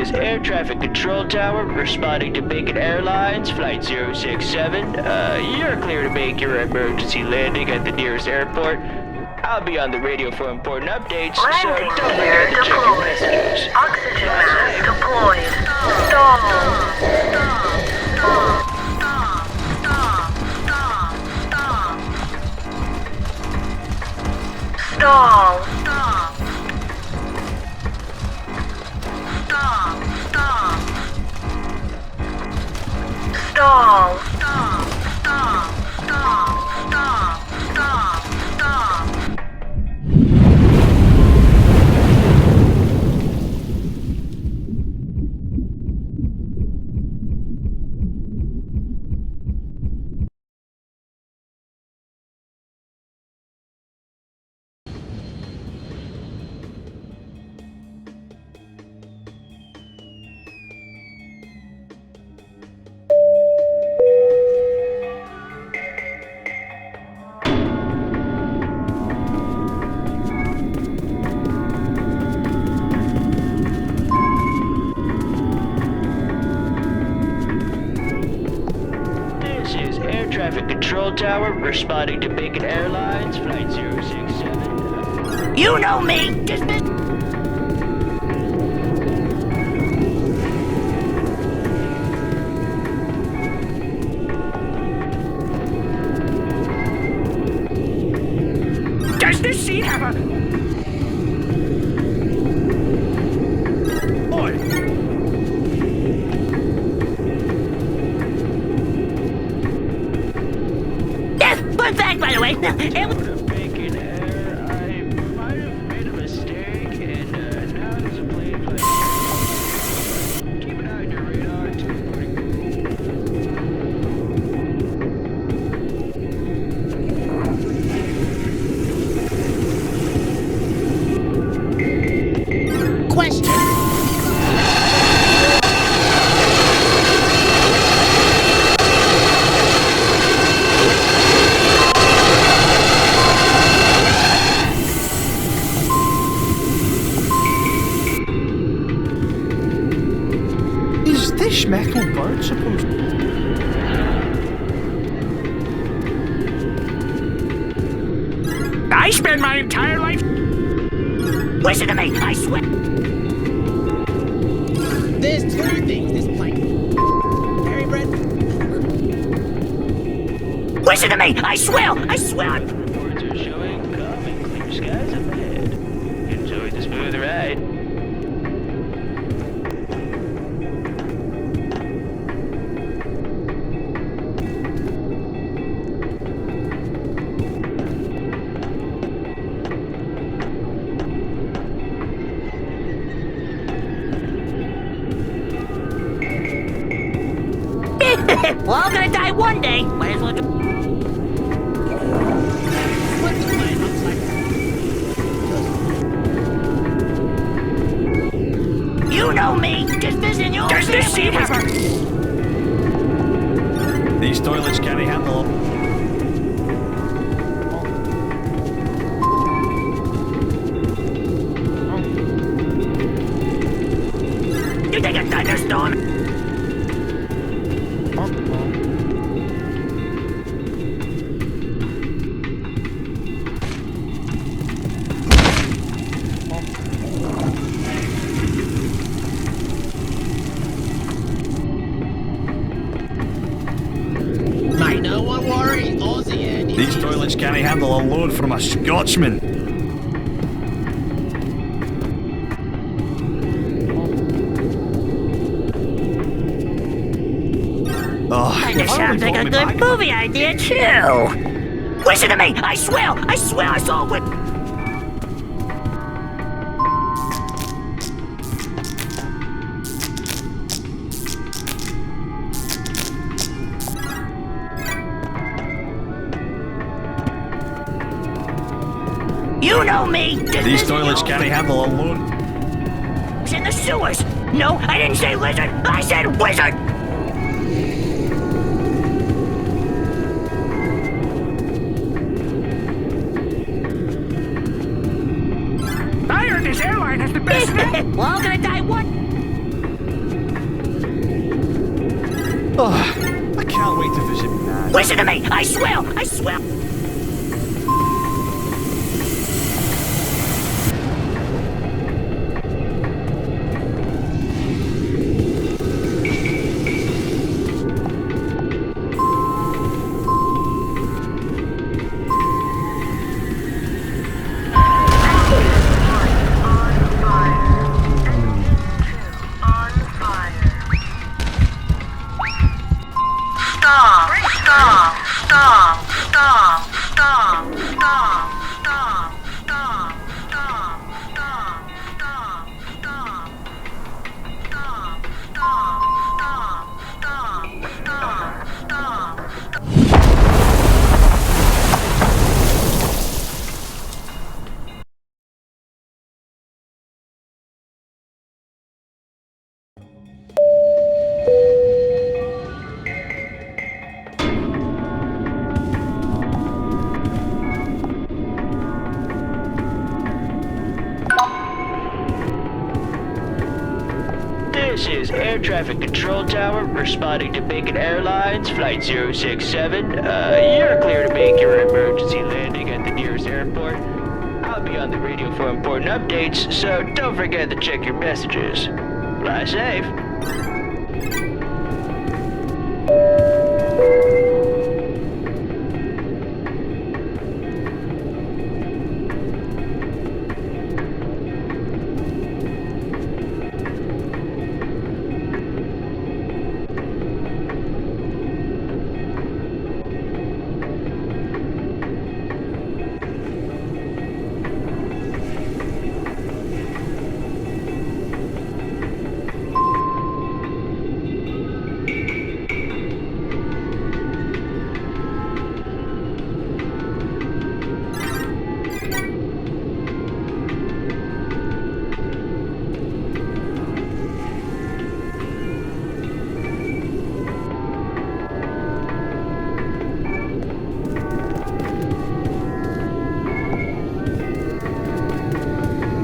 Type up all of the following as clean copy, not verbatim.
is Air Traffic Control Tower, responding to Bacon Airlines, Flight 067. You're clear to make your emergency landing at the nearest airport. I'll be on the radio for important updates, so Landing don't gear forget to check your deployed. messages. Oxygen mask deployed. Stall. Stall. This is Air Traffic Control Tower, responding to Bacon Airlines, Flight 067. You know me! Does this seat have a... Oi! Yes, fun fact, by the way. Bacon Air, I might have made a mistake, and now there's a plane flight. Keep an eye on your radar, 240. Question. Is this metal bird supposed to... I spend my entire life... Listen to me, I swear... There's two things this plane. Harry Brett. Listen to me, I swear... Reports are showing calm and clear skies up ahead. Enjoy the smooth ride. We're all gonna die one day. Might as well do... What the plane looks like. You know me! Just visit your... Does this seat have a... These toilets can't handle them. You think a thunderstorm? Mate, no one worry. Aussie and These toilets can't handle a load from a Scotsman. Oh, Kinda sounds like a good movie idea, too. Listen to me! I swear I saw it with... You know me! These toilets can't handle a load. It's in the sewers! No, I didn't say lizard! I said wizard! I heard this airline has the best... We're all gonna die one... Oh, I can't wait to visit Nan. Listen to me! I swear! I swear! This is Air Traffic Control Tower, responding to Bacon Airlines, Flight 067. You're clear to make your emergency landing at the nearest airport. I'll be on the radio for important updates, so don't forget to check your messages. Fly safe.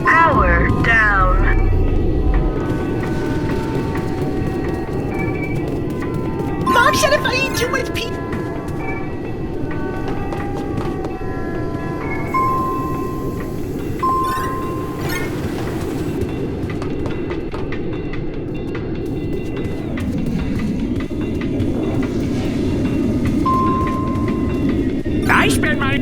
Power down. Mom said if I eat too much pizza. I spend my...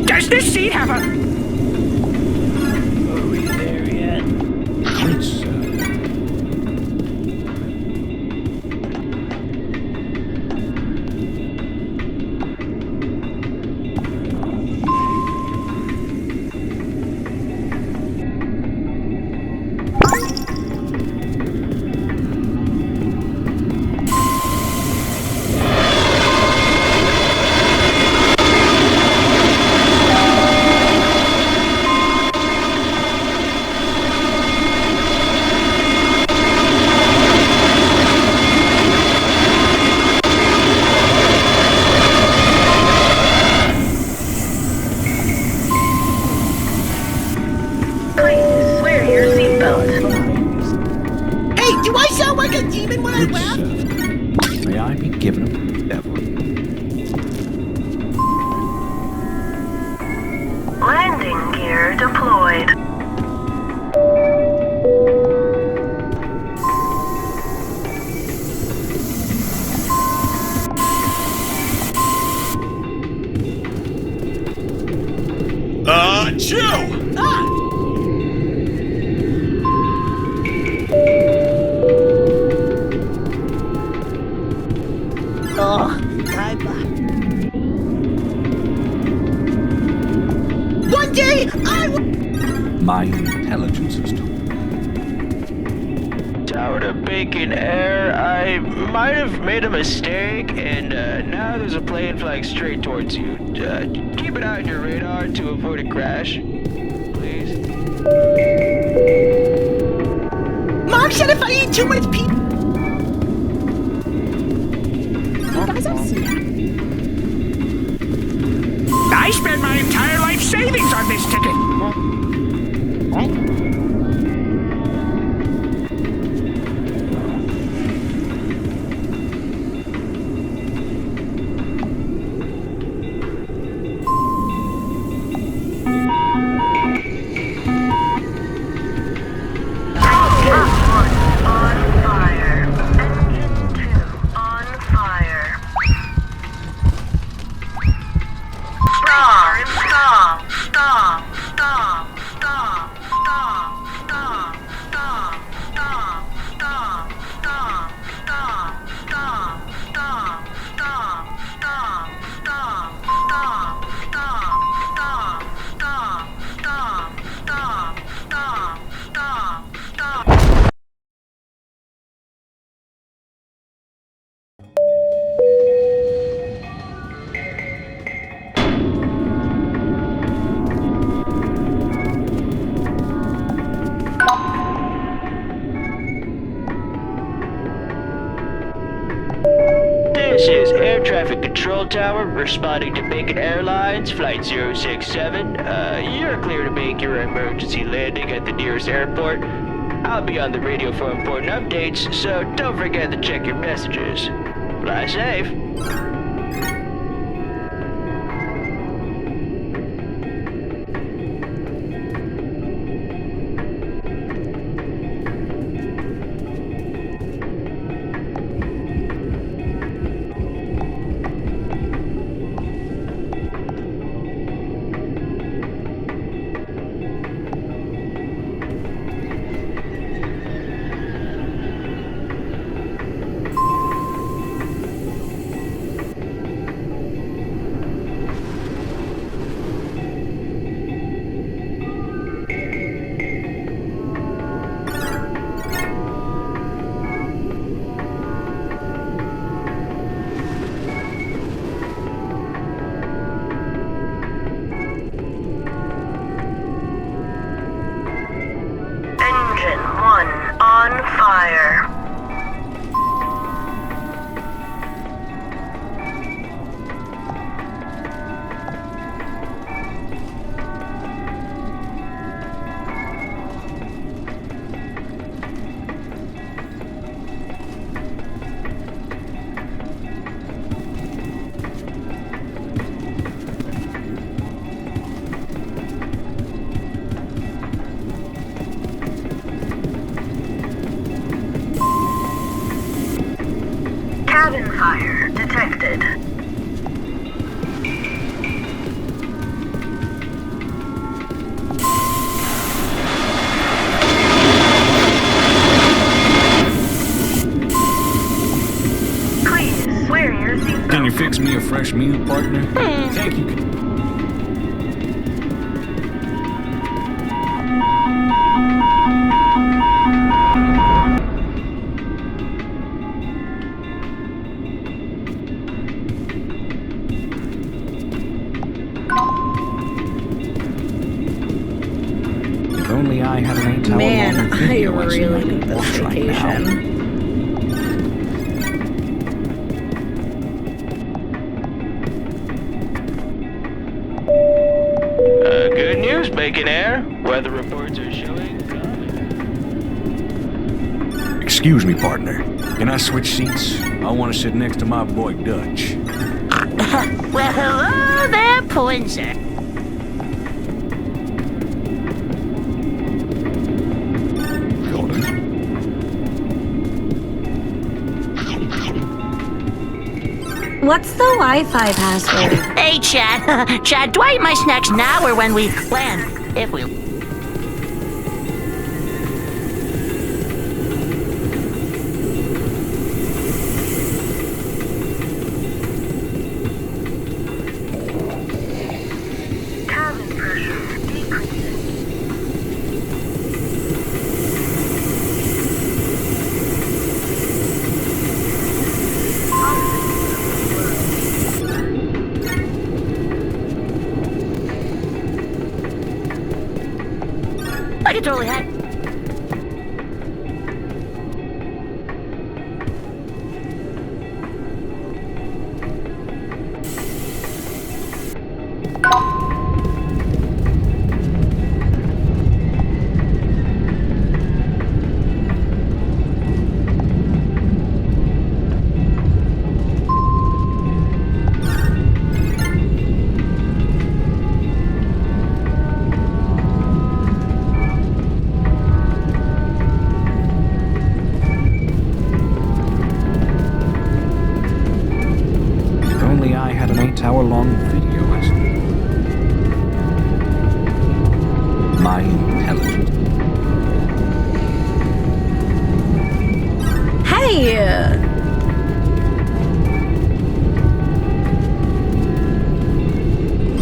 Does this seat have a... Are we there yet? It's, Please wear your seatbelt. Hey, do I sound like a demon when I good laugh? sir. May I be given a devil? Landing gear deployed. Chew! Ah! Oh, bye-bye. One day I will... My intelligence is told. Tower to Bacon Air. I might have made a mistake, and now there's a plane flying straight towards you. Keep an eye on your radar to avoid a crash, please. Mom said if I eat too much pizza. I spent my entire life savings on this ticket. This is Air Traffic Control Tower responding to Bacon Airlines, Flight 067. You're clear to make your emergency landing at the nearest airport. I'll be on the radio for important updates, so don't forget to check your messages. Fly safe. Engine 1 on fire. Cabin fire detected. Please wear your seatbelt. Can you fix me a fresh meal, partner? Thank you. If only I had an 8-hour Man, long I video lesson really could need this watch right now. vacation. Good news, Bacon Air. Weather reports are showing. Excuse me, partner. Can I switch seats? I want to sit next to my boy Dutch. Well, hello there, Poinser. What's the Wi-Fi password? Hey, Chad. Chad, do I eat my snacks now or when we land? If we... Cabin pressure decreasing. I can totally hack. Hour-long video lesson. My intelligence. Hey!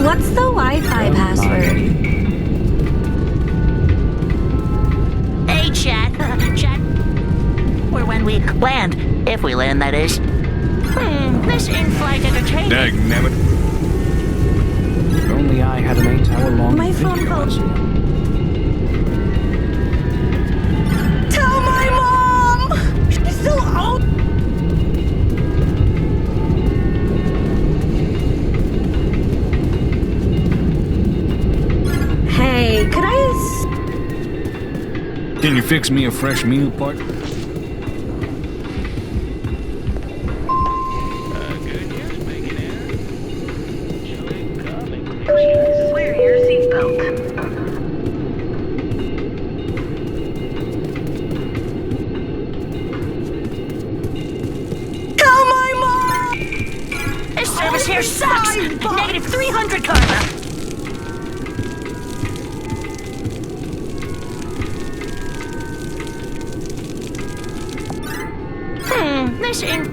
What's the Wi-Fi password? Hey, chat. Chat. Or when we land. If we land, that is. This in-flight entertainment. Dagnabbit. If only I had an 8-hour-long My phone video calls. lesson. Tell my mom! She's still out! Hey, could I... Can you fix me a fresh meal, partner? Please wear your seatbelt. Tell my mom! This service here sucks! Negative 300 karma! This in...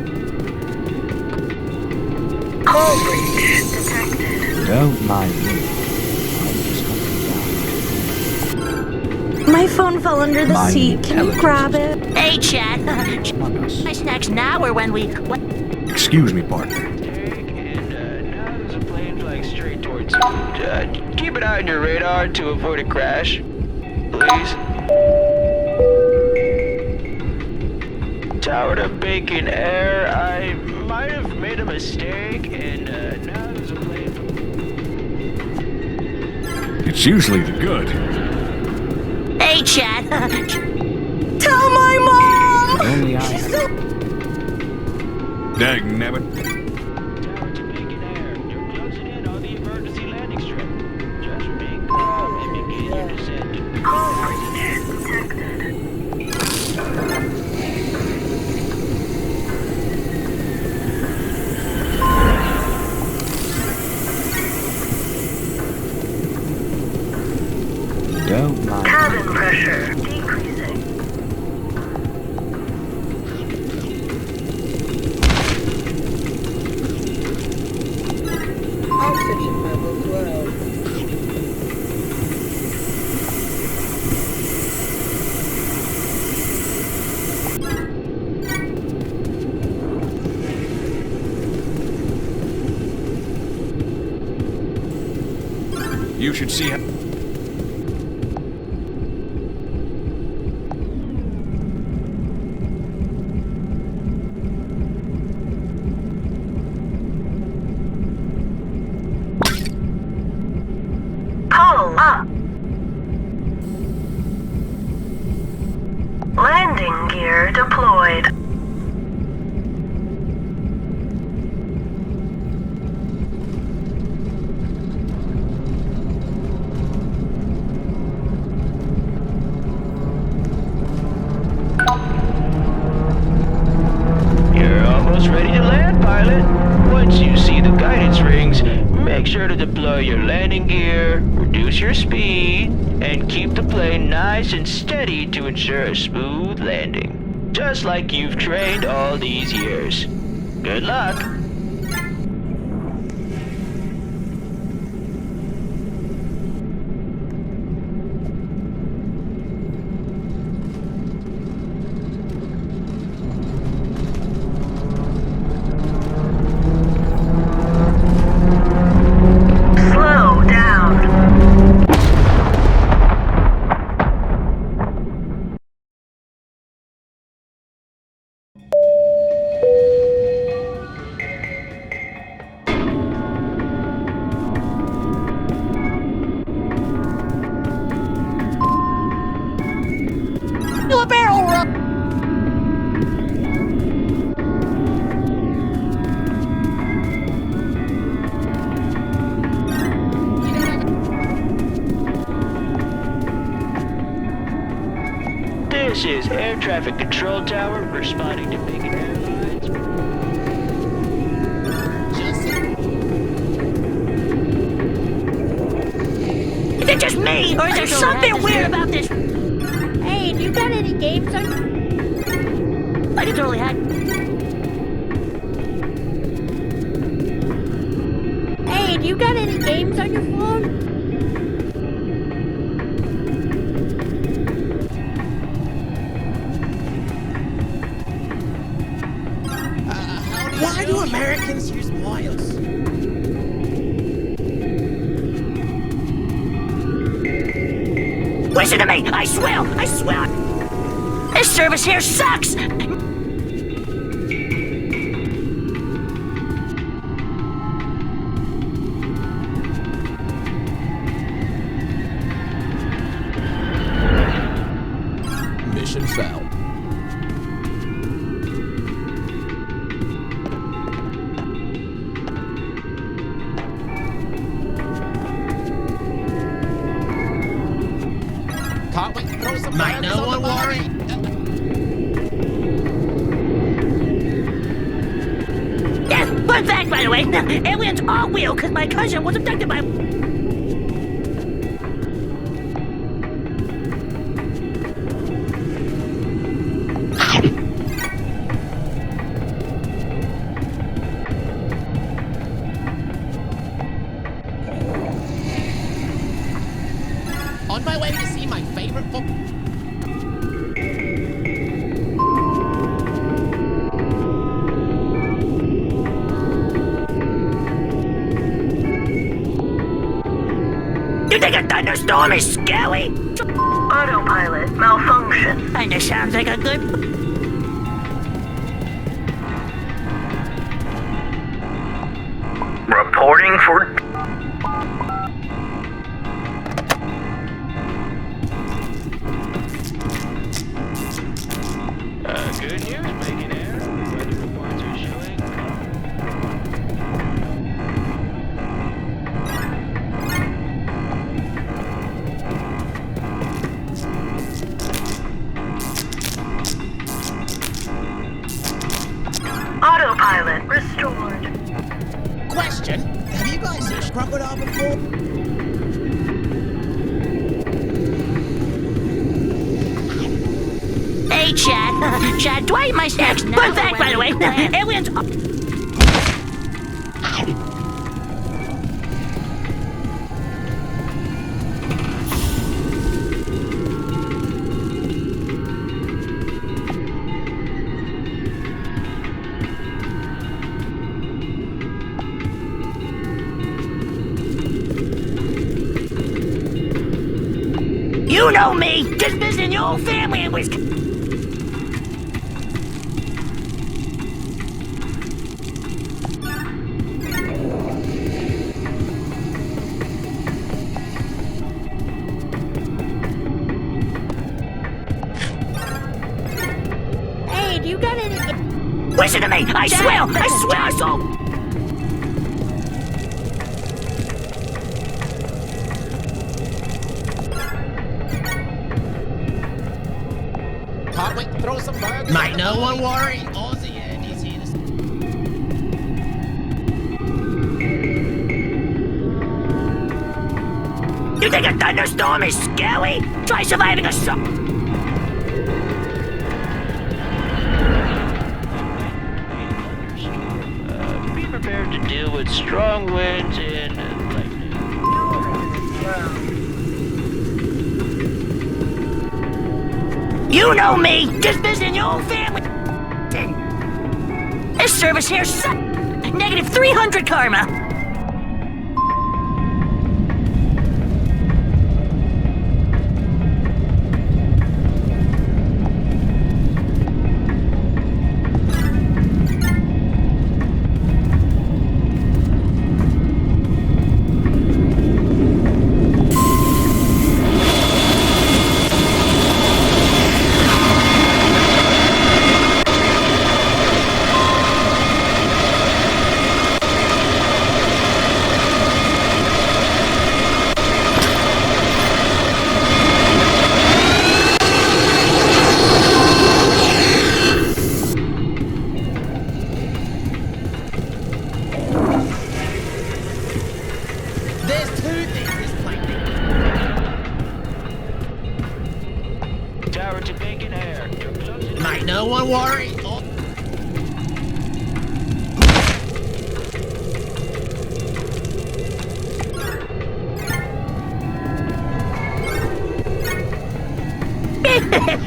Call breach detected. Don't mind me. My phone fell under the My seat. Can you grab it? Hey, chat. Among us. My snacks now or when we... What? Excuse me, partner. And now there's a plane flying straight towards you. Keep it out on your radar to avoid a crash. Please. Tower to Bacon Air. I might have made a mistake, and now there's a plane. It's usually the good. Hey, chat. Tell my mom! Only I She's had... still... Dagnabbit. Tower to Bacon Air. You're closing in on the emergency landing strip. Just remain calm and begin your descent. Call breach detected. Don't mind. Cabin pressure decreasing. Oxygen levels low. You should see how... Call up. Landing gear deployed. You're almost ready to land, pilot. Once you see the guidance rings, make sure to deploy your landing gear, reduce your speed, and keep the plane nice and steady to ensure a smooth landing. Just like you've trained all these years. Good luck. Slow down. a barrel roll. This is Air Traffic Control Tower responding to Big Airlines. Is it just me, or is there something weird about this? Hey, do you got any games on? I can totally hack. Hey, do you got any games on your phone? Why do Americans use miles? Listen to me! I swear! This service here sucks! Mission failed. Can't wait to throw some Mate, burgers no on one the worry. Yeah, fun fact, by the way, aliens are real because my cousin was abducted by... On my way to see my favorite football. You think a thunderstorm is scary? Autopilot malfunction. Kinda sounds like a good... Reporting for... Good news, Bacon Air. Weather reports are showing. Autopilot restored. Question: have you guys seen crocodile before? Hey, Chad. Chad, do I eat my snacks? Fun fact, by the way, aliens... You know me! Just visiting your old family in Wisconsin. Hey, do you got any? Listen to me! I swear I saw... Can't wait to throw some burgers. Mate, no one worry. Aussie Andy's here to... You think a thunderstorm is scary? Try surviving a Be prepared to deal with strong winds and lightning. You know me! Just visiting your old family. This service here sucks. Negative 300 karma. No one worry. Oh.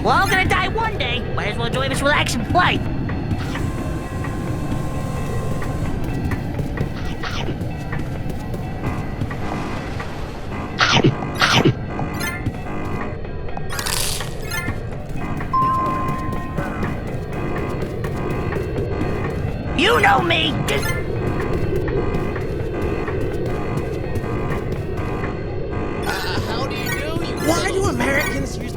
We're all gonna die one day. Might as well enjoy this relaxing flight. You know me. How do you do? Why do Americans use...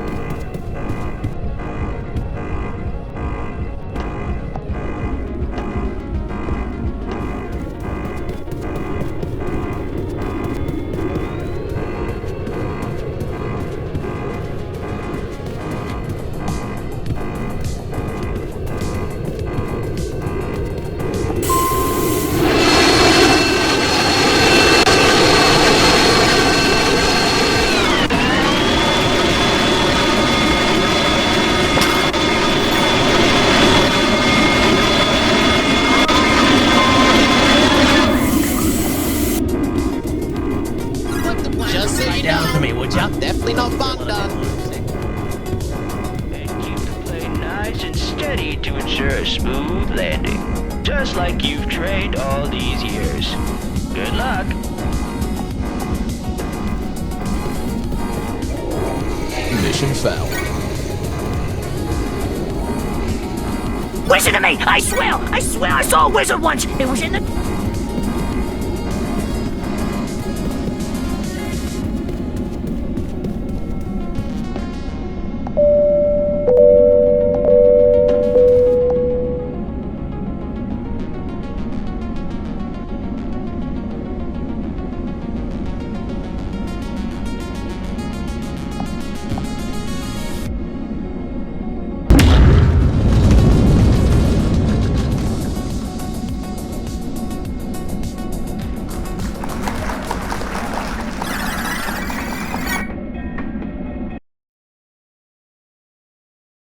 Just sit down to me, would ya? Definitely not fun done. And keep the plane nice and steady to ensure a smooth landing. Just like you've trained all these years. Good luck. Mission failed. Listen to me! I swear I saw a wizard once! It was in the...